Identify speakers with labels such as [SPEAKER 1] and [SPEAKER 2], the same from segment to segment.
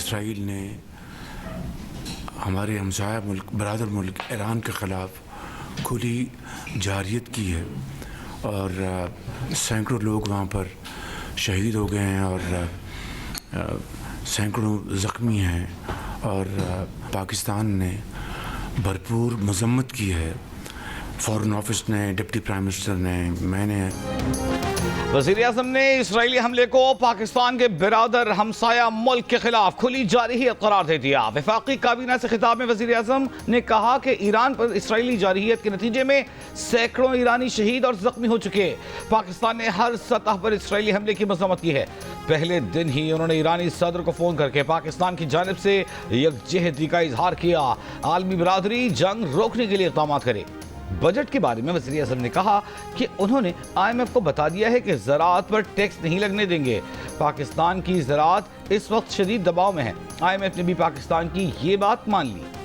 [SPEAKER 1] Israel ने हमारे हमसाया मुल्क बरादर मुल्क ईरान के ख़िलाफ़ खुली जारियत की है और सैकड़ों लोग वहाँ पर शहीद हो गए हैं और सैकड़ों ज़ख्मी हैं और पाकिस्तान ने भरपूर मज़म्मत की है। फ़ॉरेन ऑफिस ने, डिप्टी प्राइम मिनिस्टर ने, मैंने।
[SPEAKER 2] वज़ीर-ए-आज़म ने इसराइली हमले को पाकिस्तान के बिरादर हमसाया मुल्क के खिलाफ खुली जारहियत करार दे दिया। वफाकी काबीना से खिताब में वज़ीर-ए-आज़म ने कहा कि ईरान पर इसराइली जारहियत के नतीजे में सैकड़ों ईरानी शहीद और जख्मी हो चुके। पाकिस्तान ने हर सतह पर इसराइली हमले की मज़म्मत की है। पहले दिन ही उन्होंने ईरानी सदर को फ़ोन करके पाकिस्तान की जानिब से यकजहती का इजहार किया। आलमी बिरादरी जंग रोकने के लिए इक़दाम करे। बजट के बारे में वज़ीर-ए-आज़म ने कहा कि उन्होंने IMF को बता दिया है कि ज़राअत पर टैक्स नहीं लगने देंगे। पाकिस्तान की ज़राअत इस वक्त शदीद दबाव में है। IMF ने भी पाकिस्तान की ये बात मान ली।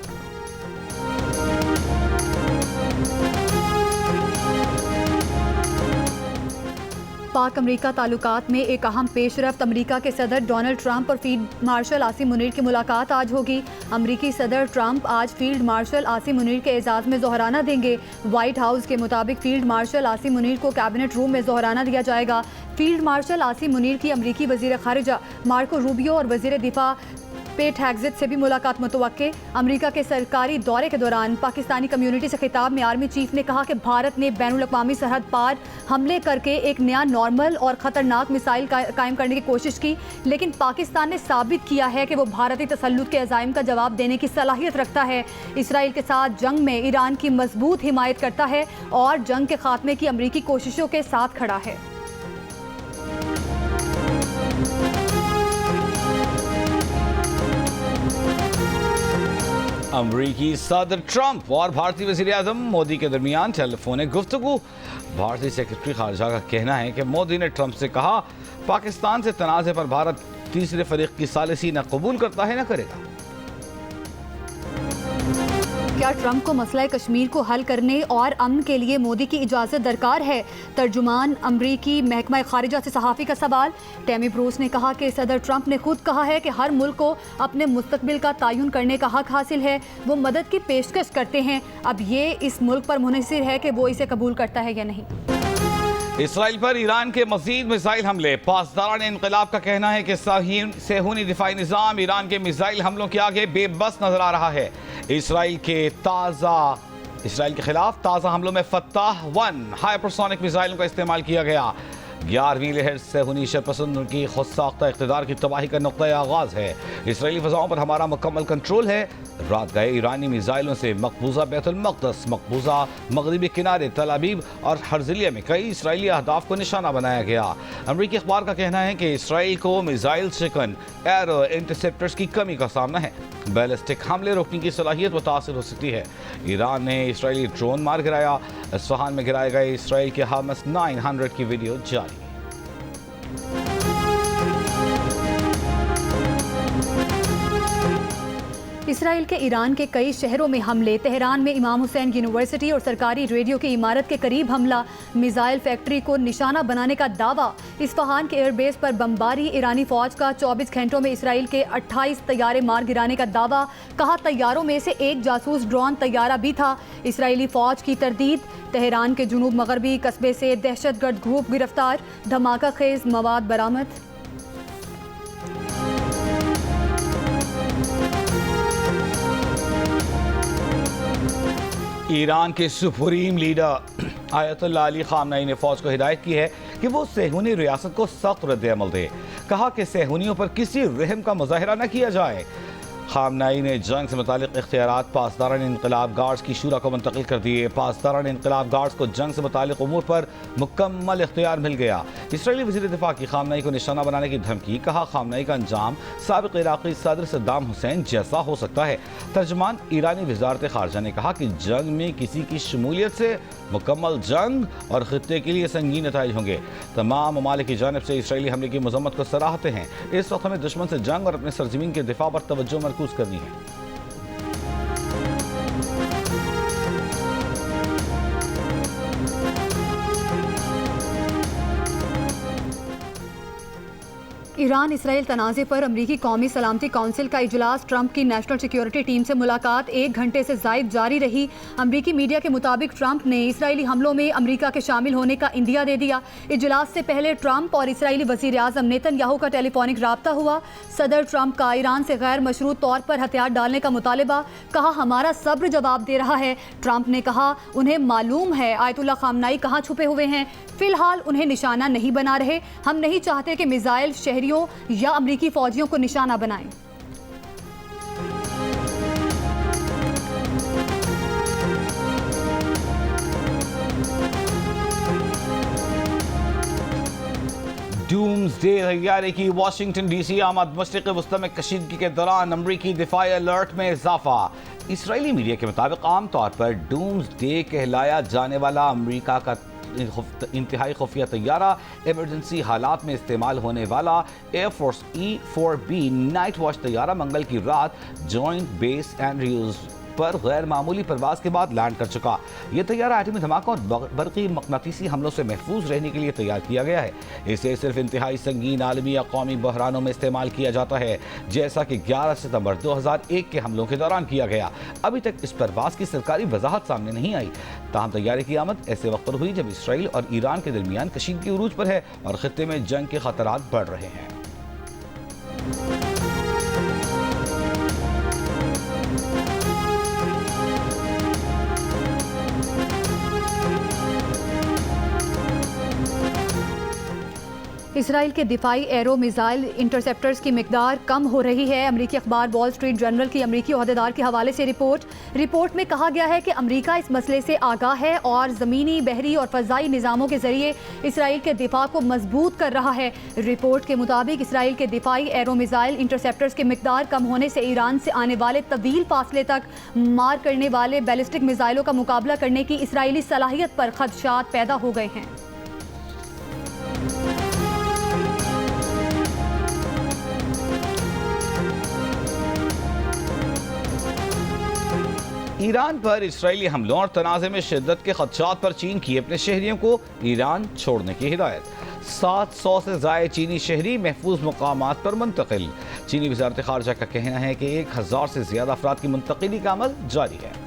[SPEAKER 3] पाक अमरीका ताल्लुकात में एक अहम पेशरफ्त। अमरीका के सदर डोनाल्ड ट्रंप और फील्ड मार्शल आसिम मुनीर की मुलाकात आज होगी। अमरीकी सदर ट्रंप आज फील्ड मार्शल आसिम मुनीर के एजाज़ में ज़ोहराना देंगे। व्हाइट हाउस के मुताबिक फील्ड मार्शल आसिम मुनीर को कैबिनेट रूम में ज़ोहराना दिया जाएगा। फील्ड मार्शल आसिम मुनीर की अमरीकी वज़ीर ख़ारिजा मार्को रूबियो और वज़ीर दिफा पेट हेग्ज़ेट से भी मुलाकात मुतवक्के। अमरीका के सरकारी दौरे के दौरान पाकिस्तानी कम्युनिटी से खिताब में आर्मी चीफ ने कहा कि भारत ने बैनुल-अक़वामी सरहद पार हमले करके एक नया नॉर्मल और ख़तरनाक मिसाइल कायम करने की कोशिश की, लेकिन पाकिस्तान ने साबित किया है कि वो भारतीय तसल्लुत के अज़ाइम का जवाब देने की सलाहियत रखता है। इसराइल के साथ जंग में ईरान की मजबूत हिमायत करता है और जंग के खात्मे की अमरीकी कोशिशों के साथ खड़ा है।
[SPEAKER 2] अमरीकी सदर ट्रंप और भारतीय वज़ीर-ए-आज़म मोदी के दरमियान टेलीफोनिक गुफ्तगू। भारतीय सेक्रेटरी खारजा का कहना है कि मोदी ने ट्रंप से कहा पाकिस्तान से तनाज़े पर भारत तीसरे फरीक की सालिसी न कबूल करता है न करेगा।
[SPEAKER 3] क्या ट्रंप को मसला कश्मीर को हल करने और अमन के लिए मोदी की इजाज़त दरकार है? तर्जुमान अमरीकी महकमा खारिजा से सहाफ़ी का सवाल। टेमी ब्रूस ने कहा कि सदर ट्रंप ने खुद कहा है कि हर मुल्क को अपने मुस्तकबिल का तयन करने का हक हासिल है। वो मदद की पेशकश करते हैं, अब ये इस मुल्क पर मुनहसिर है कि वो इसे कबूल करता है या नहीं।
[SPEAKER 2] इसराइल पर ईरान के मज़ीद मिसाइल हमले। पासदारान इनक़िलाब का कहना है कि सेहूनी दिफाई निज़ाम ईरान के मिसाइल हमलों के आगे बेबस नजर आ रहा है। इसराइल के खिलाफ ताज़ा हमलों में फत्ताह-1 हाइपरसोनिक मिसाइलों का इस्तेमाल किया गया। 11वीं लहर सेहूनी शरपसंद की खुद साख्ता इक़्तिदार की तबाही का नुक़्ता आगाज़ है। इसराइली फ़ज़ाओं पर हमारा मुकम्मल कंट्रोल है। रात गए ईरानी मिसाइलों से मकबूजा बैतुल मक़दस, मकबूजा मगरिबी किनारे, तल अबीब और हर्ज़िलिया में कई इसराइली अहदाफ को निशाना बनाया गया। अमरीकी अखबार का कहना है कि इसराइल को मिसाइल शिकन एरो इंटरसेप्टर्स की कमी का सामना है। बैलिस्टिक हमले रोकने की सलाहियत मुतासिर हो सकती है। ईरान ने इसराइली ड्रोन मार गिराया। इस्फहान में गिराए गए इसराइल के हामस 900 की वीडियो जारी।
[SPEAKER 3] इसराइल के ईरान के कई शहरों में हमले। तेहरान में इमाम हुसैन यूनिवर्सिटी और सरकारी रेडियो की इमारत के करीब हमला। मिसाइल फैक्ट्री को निशाना बनाने का दावा। इस्फहान के एयरबेस पर बमबारी। ईरानी फौज का 24 घंटों में इसराइल के 28 तैयारे मार गिराने का दावा। कहा तैयारों में से एक जासूस ड्रोन तैयारा भी था। इसराइली फौज की तरदीद। तेहरान के जुनूब मगरबी कस्बे से दहशतगर्द ग्रुप गिरफ्तार। धमाका खेज मवाद बरामद।
[SPEAKER 2] ईरान के सुप्रीम लीडर आयतुल्लाह अली खामनई ने फौज को हिदायत की है कि वो सेहूनी रियासत को सख्त रद्द-ए-अमल दे। कहा कि सेहूनियों पर किसी रहम का मुजाहिरा न किया जाए। खामनई ने जंग से मुतालिक इख्तियारात पासदारान इनक़िलाब गार्ड्स की शूरा को मुंतकिल कर दिए। पासदारान इनक़िलाब गार्ड्स को जंग से मुतालिक उमूर पर मुकम्मल इख्तियार मिल गया। इसराइली वज़ीर दिफा की खामनई को निशाना बनाने की धमकी। कहा खामनई का अंजाम साबिक़ इराक़ी सदर सद्दाम हुसैन जैसा हो सकता है। तर्जुमान ईरानी वज़ारत ख़ारजा ने कहा कि जंग में किसी की शमूलियत से मुकम्मल जंग और ख़ित्ते के लिए संगीन नताइज होंगे। तमाम ममालिक की जानिब से इसराइली हमले की मज़म्मत को सराहते हैं। इस वक्त हमें दुश्मन से जंग और अपने सरजमीन के दिफा पर तवज्जो मरकूज़ करनी है।
[SPEAKER 3] ईरान इसराइल तनाज़े पर अमरीकी कौमी सलामती कौंसिल का इजलास, ट्रंप की नेशनल सिक्योरिटी टीम से मुलाकात 1 घंटे से ज़ायद जारी रही। अमरीकी मीडिया के मुताबिक ट्रंप ने इसराइली हमलों में अमरीका के शामिल होने का इंदिया दे दिया। इजलास से पहले ट्रंप और इसराइली वज़ीर आज़म नेतन्याहू का टेलीफोनिक राब्ता हुआ। सदर ट्रंप का ईरान से गैर मशरूत तौर पर हथियार डालने का मुतालबा, कहा हमारा सब्र जवाब दे रहा है। ट्रंप ने कहा उन्हें मालूम है आयतुल्लाह खामनाई कहाँ छुपे हुए हैं, फिलहाल उन्हें निशाना नहीं बना रहे। हम नहीं चाहते कि मिसाइल शहरियों या अमरीकी फौजियों को निशाना बनाएं।
[SPEAKER 2] डूम्सडे तैयारी की वाशिंगटन डीसी आमद, मशरिक़ वस्ती में कशीदगी के दौरान अमरीकी दिफाई अलर्ट में इजाफा। इसराइली मीडिया के मुताबिक आमतौर पर डूम्सडे कहलाया जाने वाला अमरीका का इंतहाई खुफिया तैयारा इमरजेंसी हालात में इस्तेमाल होने वाला एयरफोर्स E-4B नाइट वॉच तैयारा मंगल की रात जॉइंट बेस एंड्रयूज पर गैर मामूली परवाज के बाद लैंड कर चुका। यह तैयारा एटमी धमाकों और बरक़ी मक़नातीसी हमलों से महफूज रहने के लिए तैयार किया गया है। इसे सिर्फ इंतहाई संगीन आलमी या कौमी बहरानों में इस्तेमाल किया जाता है, जैसा कि 11 सितंबर 2001 के हमलों के दौरान किया गया। अभी तक इस परवाज की सरकारी वजाहत सामने नहीं आई। ताहम तैयारे की आमद ऐसे वक्त पर हुई जब इसराइल और ईरान के दरमियान कशीदगी उरूज पर है और खित्ते में जंग के खतरात बढ़ रहे हैं।
[SPEAKER 3] इसराइल के दिफाई एरो मिसाइल इंटरसेप्टर्स की मिकदार कम हो रही है। अमरीकी अखबार वॉल स्ट्रीट जर्नल की अमरीकी ओहदेदार के हवाले से रिपोर्ट में कहा गया है कि अमरीका इस मसले से आगाह है और ज़मीनी, बहरी और फ़ज़ाई निज़ामों के ज़रिए इसराइल के दिफा को मजबूत कर रहा है। रिपोर्ट के मुताबिक इसराइल के दिफाई एरो मिसाइल इंटरसेप्टर्स की मिकदार कम होने से ईरान से आने वाले तवील फासले तक मार करने वाले बैलिस्टिक मिसाइलों का मुकाबला करने की इसराइली सलाहियत पर खदशात पैदा हो गए हैं।
[SPEAKER 2] ईरान पर इसराइली हमलों और तनाज़े में शिद्दत के खदशात पर चीन की अपने शहरियों को ईरान छोड़ने की हिदायत। 700 से ज़ायद चीनी शहरी महफूज मकामात पर मुंतकिल। चीनी वज़ारत ख़ारजा का कहना है कि 1000 से ज़्यादा अफराद की मुंतकिली का अमल जारी है।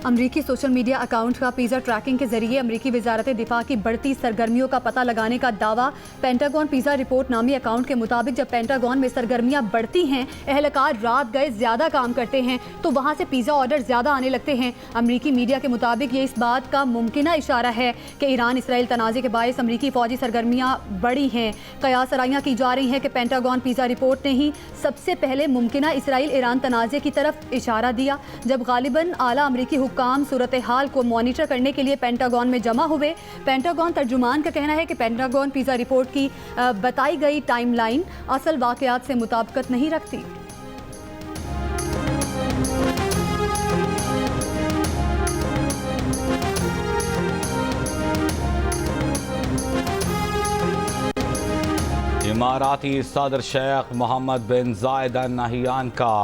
[SPEAKER 3] अमरीकी सोशल मीडिया अकाउंट का पिज़्ज़ा ट्रैकिंग के जरिए अमरीकी वजारत दिफा की बढ़ती सरगर्मियों का पता लगाने का दावा। पेंटागन पिज़्ज़ा रिपोर्ट नामी अकाउंट के मुताबिक जब पेंटागन में सरगर्मियां बढ़ती हैं, एहलकार रात गए ज़्यादा काम करते हैं तो वहाँ से पिज़्ज़ा ऑर्डर ज़्यादा आने लगते हैं। अमरीकी मीडिया के मुताबिक ये इस बात का मुमकिन इशारा है कि ईरान इसराइल तनाज़े के बायस अमरीकी फ़ौजी सरगर्मियाँ बढ़ी हैं। कयास आराइयाँ की जा रही हैं कि पेंटागन पिज़्ज़ा रिपोर्ट ने ही सबसे पहले मुमकिन इसराइल ईरान तनाज़े की तरफ इशारा दिया, जब गालिबन आला अमरीकी काम सूरत हाल को मॉनिटर करने के लिए पेंटागन में जमा हुए। पेंटागन तर्जुमान का कहना है कि पेंटागन पिज़्ज़ा रिपोर्ट की बताई गई टाइमलाइन असल वाक़यात से मुताबिकत नहीं रखती।
[SPEAKER 2] इमाराती सदर शेख मोहम्मद बिन जायद अल नहियान का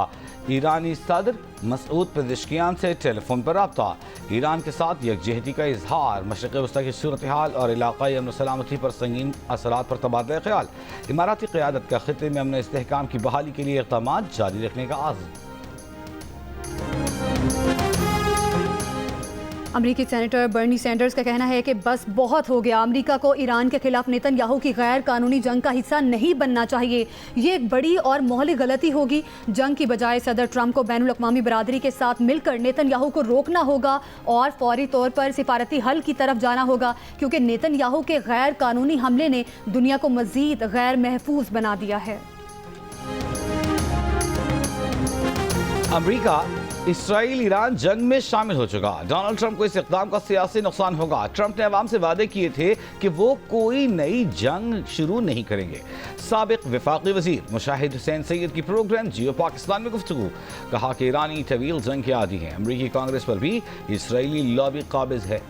[SPEAKER 2] ईरानी सदर मसूद पेज़ेश्कियान से टेलीफोन पर रब्ता। ईरान के साथ यकजहती का इजहार, मशरिक़ वस्ती की सूरत हाल और इलाक़ाई अमन सलामती पर संगीन असरात पर तबादला ख्याल। इमाराती क़यादत का खित्ते में अमन इस्तेहकाम की बहाली के लिए इक़दाम जारी रखने का आज़म।
[SPEAKER 3] अमरीकी सेनेटर बर्नी सैंडर्स का कहना है कि बस बहुत हो गया, अमरीका को ईरान के खिलाफ नेतन्याहू की गैर कानूनी जंग का हिस्सा नहीं बनना चाहिए। ये एक बड़ी और मोहली गलती होगी। जंग की बजाय सदर ट्रंप को बैनुल अक़वामी बरादरी के साथ मिलकर नेतन्याहू को रोकना होगा और फौरी तौर पर सिफारती हल की तरफ जाना होगा, क्योंकि नेतन्याहू के गैर कानूनी हमले ने दुनिया को मज़ीद गैर महफूज बना दिया है।
[SPEAKER 2] अमरीका इसराइल ईरान जंग में शामिल हो चुका। डोनाल्ड ट्रंप को इस इक़दाम का सियासी नुकसान होगा। ट्रंप ने अवाम से वादे किए थे कि वो कोई नई जंग शुरू नहीं करेंगे। साबिक वफाकी वजीर मुशाहिद हुसैन सैयद की प्रोग्राम जियो पाकिस्तान में गुफ्तगू, कहा कि ईरानी तवील जंग के आदी हैं। अमरीकी कांग्रेस पर भी इसराइली लॉबी काबिज है।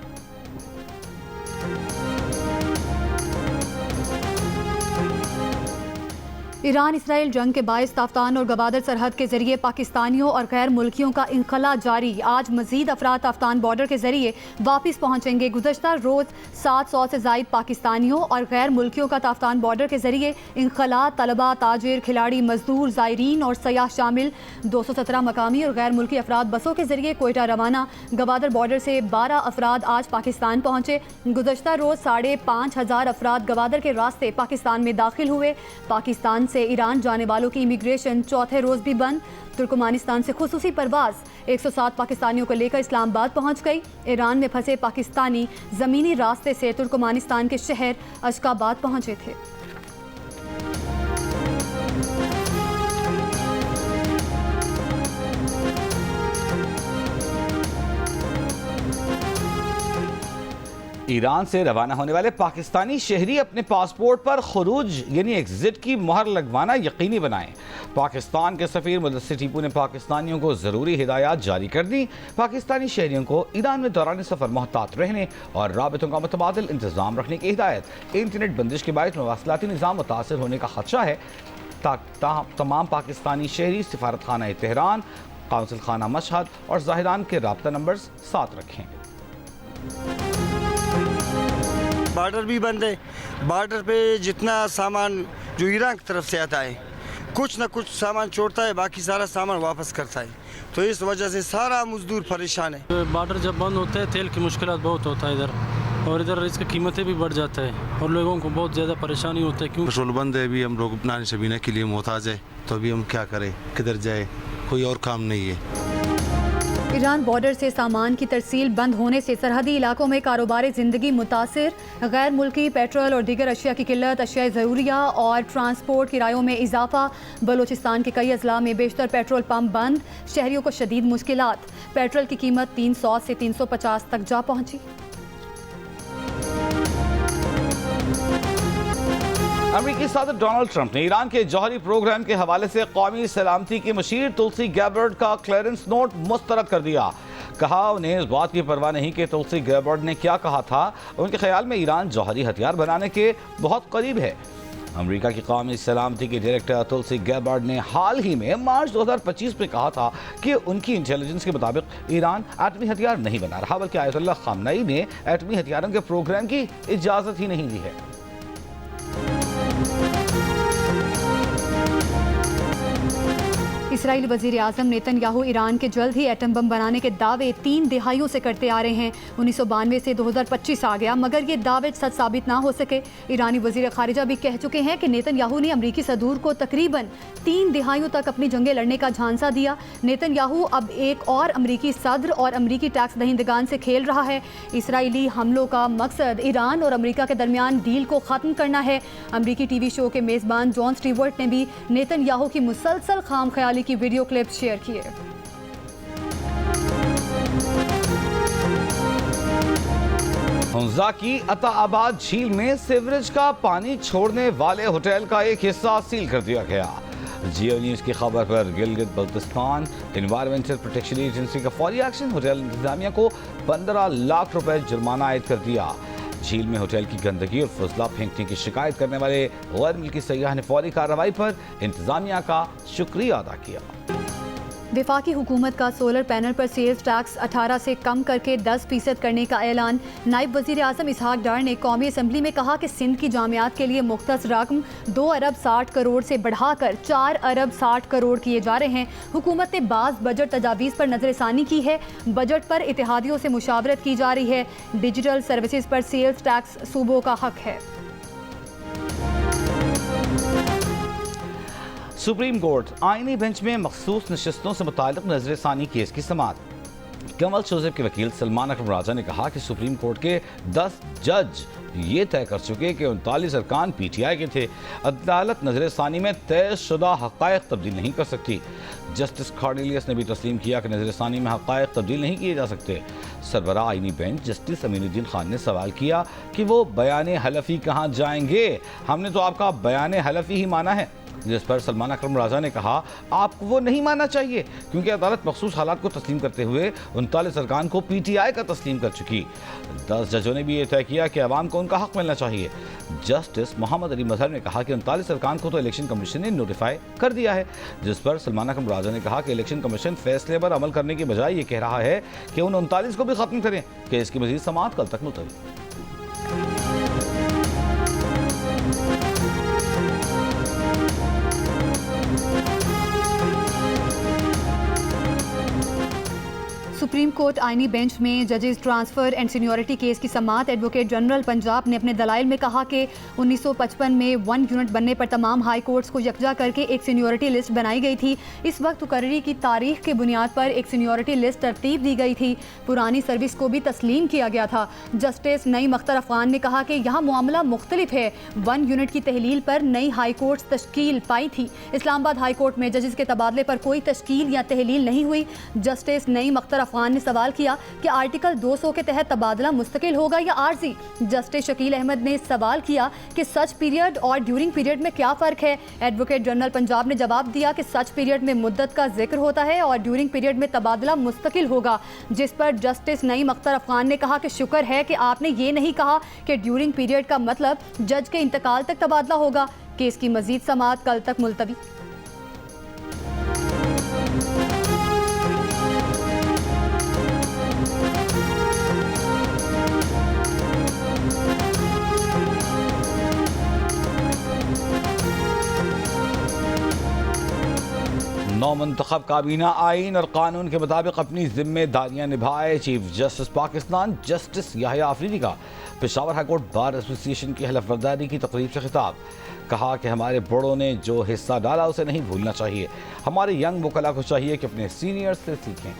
[SPEAKER 3] ईरान इसराइल जंग के बायस ताफ्तान और गवादर सरहद के जरिए पाकिस्तानियों और गैर मुल्कियों का इनखला जारी। आज मजीद अफराद ताफ्तान बॉर्डर के जरिए वापस पहुंचेंगे। गुज़श्ता रोज़ 700 से ज़ायद पाकिस्तानियों और गैर मुल्कियों का ताफ्तान बॉर्डर के जरिए इनखला, तलबा, ताजिर, खिलाड़ी, मजदूर, ज़ायरीन और सयाह शामिल। 217 मकामी और गैर मुल्की अफराद बसों के जरिए कोयटा रवाना। गवादर बॉर्डर से 12 अफराद आज पाकिस्तान पहुंचे। गुज़श्ता रोज़ 5,500 अफराद गवादर के रास्ते पाकिस्तान में दाखिल हुए। पाकिस्तान से ईरान जाने वालों की इमिग्रेशन चौथे रोज़ भी बंद। तुर्कमानिस्तान से खुसूसी परवाज़ 107 पाकिस्तानियों को लेकर इस्लामाबाद पहुंच गई। ईरान में फंसे पाकिस्तानी ज़मीनी रास्ते से तुर्कमानिस्तान के शहर अशकाबाद पहुंचे थे।
[SPEAKER 2] ईरान से रवाना होने वाले पाकिस्तानी शहरी अपने पासपोर्ट पर खुरूज यानी एग्जिट की मोहर लगवाना यकीनी बनाएं। पाकिस्तान के सफीर मुदस्सिर टीपू ने पाकिस्तानियों को ज़रूरी हिदायत जारी कर दी। पाकिस्तानी शहरियों को ईरान में दौरान सफ़र मोहतात रहने और राबतों का मुतबादिल इंतज़ाम रखने की हिदायत। इंटरनेट बंदिश के बायस मवासलाती निज़ाम मुतासर होने का खदशा है। तमाम पाकिस्तानी शहरी सिफारत खाना तेहरान, काउंसिल खाना मशहद और ज़ाहिरान के राब्ता नंबर्स साथ रखें।
[SPEAKER 4] बॉर्डर भी बंद है। बॉर्डर पे जितना सामान जो ईरान की तरफ से आता है कुछ ना कुछ सामान छोड़ता है, बाकी सारा सामान वापस करता है। तो इस वजह से सारा मजदूर परेशान है।
[SPEAKER 5] बॉर्डर जब बंद होता है तेल की मुश्किल बहुत होता है इधर, और इधर इसकी कीमतें भी बढ़ जाता है और लोगों को बहुत ज़्यादा परेशानी होता है। क्यों
[SPEAKER 6] पेट्रोल बंद है, अभी हम लोग अपना शबीना के लिए मोहताज है, तो अभी हम क्या करें, किधर जाए, कोई और काम नहीं है।
[SPEAKER 3] ईरान बॉर्डर से सामान की तरसील बंद होने से सरहदी इलाकों में कारोबारी ज़िंदगी मुतासिर। गैर मुल्की पेट्रोल और दीगर अशिया की किल्लत, अशिया ज़रूरिया और ट्रांसपोर्ट किरायों में इजाफा। बलोचिस्तान के कई अजला में बेशतर पेट्रोल पंप बंद। शहरियों को शदीद मुश्किलात। पेट्रोल की कीमत 300 से 350 तक जा पहुंची।
[SPEAKER 2] अमेरिकी सदर डोनाल्ड ट्रंप ने ईरान के जौहरी प्रोग्राम के हवाले से कौमी सलामती की मशीर तुलसी गैबर्ड का क्लियरेंस नोट मुस्तरद कर दिया। कहा उन्हें इस बात की परवाह नहीं कि तुलसी गैबर्ड ने क्या कहा था। उनके ख्याल में ईरान जौहरी हथियार बनाने के बहुत करीब है। अमेरिका की कौमी सलामती के डायरेक्टर तुलसी गैबर्ड ने हाल ही में मार्च 2025 में कहा था कि उनकी इंटेलिजेंस के मुताबिक ईरान एटमी हथियार नहीं बना रहा, बल्कि आयतुल्लाह खामनई ने एटमी हथियारों के प्रोग्राम की इजाज़त ही नहीं दी है।
[SPEAKER 3] इसराइली वज़ीर आज़म नेतन्याहू ईरान के जल्द ही एटम बम बनाने के दावे 3 दिहाइयों से करते आ रहे हैं। 1992 से 2025 आ गया, मगर ये दावे सच साबित ना हो सके। ईरानी वज़ीर ख़ारिजा भी कह चुके हैं कि नेतन्याहू ने अमरीकी सदूर को तकरीबन 3 दिहाइयों तक अपनी जंगें लड़ने का झांसा दिया। नेतन्याहू अब एक और अमरीकी सदर और अमरीकी टैक्स दहिंदगान से खेल रहा है। इसराइली हमलों का मकसद ईरान और अमरीका के दरमियान डील को ख़त्म करना है। अमरीकी टीवी शो के मेज़बान जॉन स्टीवर्ट ने भी नेतन्याहू की मुसलसल खाम ख्याली की वीडियो क्लिप शेयर किए।
[SPEAKER 2] हुंजा की अताआबाद झील में सीवरेज का पानी छोड़ने वाले होटल का एक हिस्सा सील कर दिया गया। जियो न्यूज़ की खबर पर Gilgit Baltistan environmental protection agency का फौरी एक्शन। होटल इंतजामिया को 15 लाख रुपए जुर्माना आयद कर दिया। झील में होटल की गंदगी और फजला फेंकने की शिकायत करने वाले गैर मुल्की सयाह ने फौरी कार्रवाई पर इंतजामिया का शुक्रिया अदा किया।
[SPEAKER 3] वफाकी हुकूमत का सोलर पैनल पर सेल्स टैक्स 18 से कम करके 10% करने का ऐलान। नायब वज़ीर आज़म इसहाक डार ने कौमी असम्बली में कहा कि सिंध की जामियात के लिए मुख्तस रकम 2 अरब 60 करोड़ से बढ़ाकर 4 अरब 60 करोड़ किए जा रहे हैं। हुकूमत ने बाज़ बजट तजावीज़ पर नज़रसानी की है। बजट पर इत्तेहादियों से मुशावरत की जा रही है। डिजिटल सर्विसेज पर सेल्स टैक्स सूबों का हक है।
[SPEAKER 2] सुप्रीम कोर्ट आईनी बेंच में मखसूस नशिस्तों से मुताल्लिक़ नज़रसानी केस की समाअत। कमल जोसेफ के वकील सलमान अकरम राजा ने कहा कि सुप्रीम कोर्ट के 10 जज ये तय कर चुके कि 39 अरकान PTI के थे। अदालत नज़रसानी में तयशुदा हक़ाइक़ तब्दील नहीं कर सकती। जस्टिस कॉर्नेलियस ने भी तस्लीम किया कि नज़रसानी में हक़ाइक़ तब्दील नहीं किए जा सकते। सरबराह आईनी बेंच जस्टिस अमीनुद्दीन खान ने सवाल किया कि वो बयान हलफ़ी कहाँ जाएंगे। हमने तो आपका बयान हलफ़ी ही माना है। जिस पर सलमान अकरम राजा ने कहा आपको वो नहीं मानना चाहिए क्योंकि अदालत मखसूस हालात को तस्लीम करते हुए 39 अरकान को PTI का तस्लीम कर चुकी। 10 जजों ने भी ये तय किया कि अवाम को उनका हक मिलना चाहिए। जस्टिस मोहम्मद अली मजहर ने कहा कि 39 अरकान को तो इलेक्शन कमीशन ने नोटिफाई कर दिया है, जिस पर सलमान अकरम राजा ने कहा कि इलेक्शन कमीशन फैसले पर अमल करने की बजाय ये कह रहा है कि उन 39 को भी खत्म करें। केस की मजीद समाअत कल तक मुलतवी।
[SPEAKER 3] सुप्रीम कोर्ट आईनी बेंच में जजेस ट्रांसफर एंड सीनियरिटी केस की समाअत। एडवोकेट जनरल पंजाब ने अपने दलाइल में कहा कि 1955 में 1 यूनिट बनने पर तमाम हाई कोर्ट्स को यकजा करके एक सीनियरिटी लिस्ट बनाई गई थी। इस वक्त मुकर्ररी की तारीख के बुनियाद पर एक सीनियरिटी लिस्ट तरतीब दी गई थी। पुरानी सर्विस को भी तस्लीम किया गया था। जस्टिस नईम अख्तर अफगान ने कहा कि यहाँ मामला मुख्तलिफ है। 1 यूनिट की तहलील पर नई हाई कोर्ट्स तश्कील पाई थी। इस्लामाबाद हाई कोर्ट में जजेस के तबादले पर कोई तश्कील या तहलील नहीं हुई। जस्टिस नईम अख्तर अफगान ने सवाल किया कि आर्टिकल 200 के तहत तबादला मुस्तकिल होगा या आर्जी। जस्टिस शकील अहमद ने सवाल किया कि सच पीरियड और ड्यूरिंग पीरियड में क्या फ़र्क है। एडवोकेट जनरल पंजाब ने जवाब दिया कि सच पीरियड में मुद्दत का जिक्र होता है और ड्यूरिंग पीरियड में तबादला मुस्तकिल होगा, जिस पर जस्टिस नईम अख्तर अफगान ने कहा कि शुक्र है कि आपने ये नहीं कहा कि ड्यूरिंग पीरियड का मतलब जज के इंतकाल तक तबादला होगा। केस की मजीद समाअत कल तक मुलतवी।
[SPEAKER 2] नौमंतखब काबीना आइन और कानून के मुताबिक अपनी जिम्मेदारियां निभाए। Chief justice Pakistan justice Yahya Afridi का पेशावर हाईकोर्ट बार एसोसिएशन की हलफ बर्दारी की तकरीब से खिताब। कहा कि हमारे बड़ों ने जो हिस्सा डाला उसे नहीं भूलना चाहिए। हमारे यंग वकला को चाहिए कि अपने सीनियर्स से सीखें।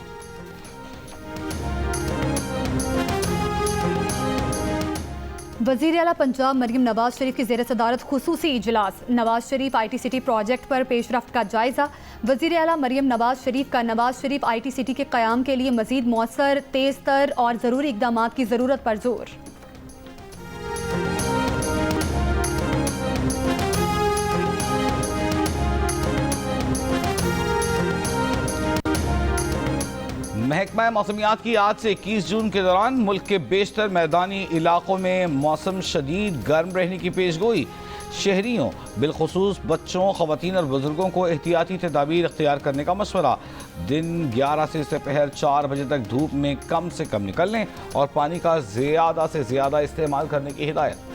[SPEAKER 3] वज़ीर आला पंजाब मरीम नवाज शरीफ की ज़ेर सदारत खुसूसी इजलास। Nawaz Sharif IT city project पर पेशरफ्त का जायज़ा। वज़ीर आला मरीम नवाज शरीफ का नवाज शरीफ IT सिटी के क़याम के लिए मज़ीद मौसर, तेज़ तर और ज़रूरी इक़दाम की ज़रूरत पर जोर।
[SPEAKER 2] महकमा मौसमियात की आज से 21 जून के दौरान मुल्क के बेशतर मैदानी इलाकों में मौसम शदीद गर्म रहने की पेशगोई। शहरियों बिलखुसूस बच्चों, ख़वातीन और बुजुर्गों को एहतियाती तदाबीर इख्तियार करने का मशवरा। दिन 11 से दोपहर 4 बजे तक धूप में कम से कम निकलने और पानी का ज़्यादा से ज़्यादा इस्तेमाल करने की हिदायत।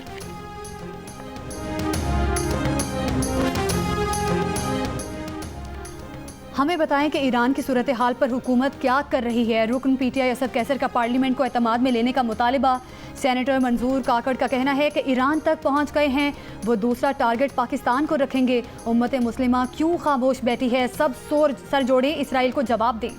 [SPEAKER 3] हमें बताएं कि ईरान की सूरत हाल पर हुकूमत क्या कर रही है। रुकन PTI असद कैसर का पार्लियामेंट को एतमाद में लेने का मुतालिबा। सेनेटर मंजूर काकड़ का कहना है कि ईरान तक पहुंच गए हैं, वो दूसरा टारगेट पाकिस्तान को रखेंगे। उम्मत मुस्लिमा क्यों खामोश बैठी है, सब सर जोड़ें, इसराइल को जवाब दें।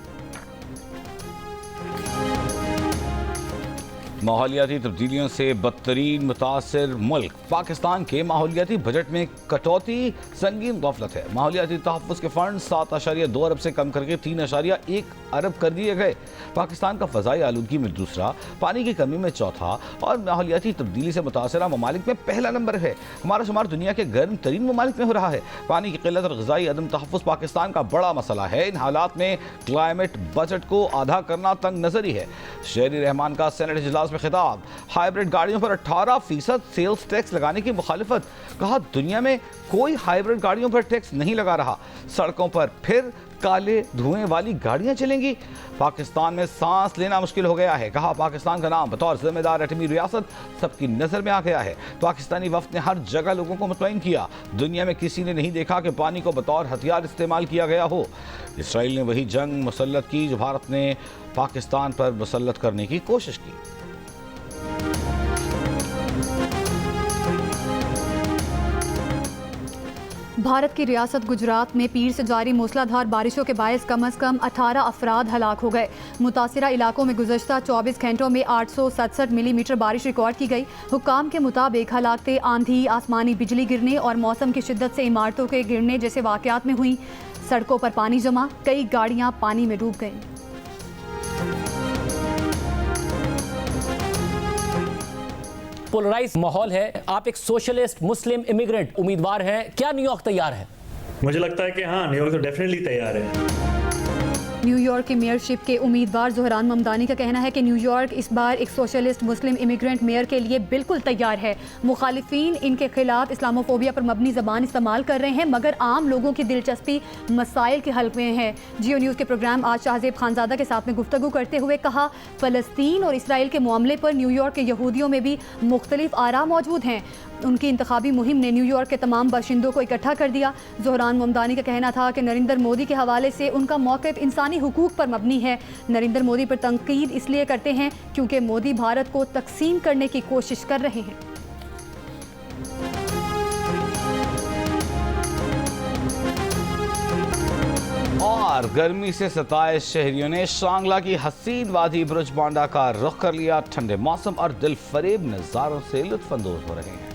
[SPEAKER 2] माहौलियाती तब्दीलियों से बदतरीन मुतासर मुल्क। पाकिस्तान के माहौलियाती बजट में कटौती संगीन गफलत है। माहौलियाती तहफ़्फ़ुज़ के फ़ंड 7.2 अरब से कम करके 3.1 अरब कर दिए गए। पाकिस्तान का फ़ज़ाई आलूदगी में दूसरा, पानी की कमी में चौथा और माहौलियाती तब्दीली से मुतासरा ममालिक में पहला नंबर है। हमारा शुमार दुनिया के गर्म तरीन ममालिक में हो रहा है। पानी की किल्लत और ग़िज़ाई अदम तहफ़्फ़ुज़ पाकिस्तान का बड़ा मसला है। इन हालात में क्लाइमेट बजट को आधा करना तंग नज़री है। शहरी रहमान का सेनेट इजलास में खिताब। हाइब्रिड गाड़ियों पर 18% सेल्स टैक्स लगाने की मुखालिफत। कहा दुनिया में कोई हाइब्रिड गाड़ियों पर टैक्स नहीं लगा रहा। सड़कों पर फिर काले धुएं वाली गाड़ियां चलेंगी। पाकिस्तान में सांस लेना मुश्किल हो गया है। कहा पाकिस्तान का नाम बतौर जिम्मेदार एटमी रियासत सबकी नजर में आ गया है। पाकिस्तानी वफ्द ने हर जगह लोगों को मुतमईन किया। दुनिया में किसी ने नहीं देखा कि पानी को बतौर हथियार इस्तेमाल किया गया हो। इसराइल ने वही जंग मुसल्लत की जो भारत ने पाकिस्तान पर मुसल्लत करने की कोशिश की।
[SPEAKER 3] भारत की रियासत गुजरात में पीर से जारी मूसलाधार बारिशों के बायस कम अज़ कम 18 अफराद हलाक हो गए। मुतासिरा इलाकों में गुज़श्ता 24 घंटों में 867 मिलीमीटर बारिश रिकॉर्ड की गई। हुक्काम के मुताबिक हलाकतें आंधी, आसमानी बिजली गिरने और मौसम की शिद्दत से इमारतों के गिरने जैसे वाक़यात में हुई। सड़कों पर पानी जमा, कई गाड़ियाँ पानी में डूब गईं।
[SPEAKER 7] पोलराइज माहौल है। आप एक सोशलिस्ट मुस्लिम इमिग्रेंट उम्मीदवार हैं, क्या न्यूयॉर्क तैयार है? मुझे लगता है कि हाँ, न्यूयॉर्क तो डेफिनेटली तैयार है।
[SPEAKER 3] न्यूयॉर्क की मेयरशिप के उम्मीदवार ज़ोहरान ममदानी का कहना है कि न्यूयॉर्क इस बार एक सोशलिस्ट मुस्लिम इमिग्रेंट मेयर के लिए बिल्कुल तैयार है। मुखालिफिन इनके खिलाफ इस्लामोफोबिया पर मबनी ज़बान इस्तेमाल कर रहे हैं, मगर आम लोगों की दिलचस्पी मसाइल के हल में है। जियो न्यूज़ के प्रोग्राम आज शाहजेब खानजादा के साथ में गुफ्तगू करते हुए कहा, फ़लस्तीन और इसराइल के मामले पर न्यूयॉर्क के यहूदियों में भी मुख्तलिफ आरा मौजूद हैं। उनकी इंतखाबी मुहिम ने न्यूयॉर्क के तमाम बाशिंदों को इकट्ठा कर दिया। ज़ोहरान ममदानी का कहना था कि नरेंद्र मोदी के हवाले से उनका मौक़िफ़ इंसानी हुकूक पर मबनी है। नरेंद्र मोदी पर तनकीद इसलिए करते हैं क्योंकि मोदी भारत को तकसीम करने की कोशिश कर रहे हैं।
[SPEAKER 2] और गर्मी से सताए शहरियों ने शांगला की हसीन वादी ब्रुज बांडा का रुख कर लिया। ठंडे मौसम और दिल फरेब नज़ारों से लुत्फ अंदोज हो रहे हैं।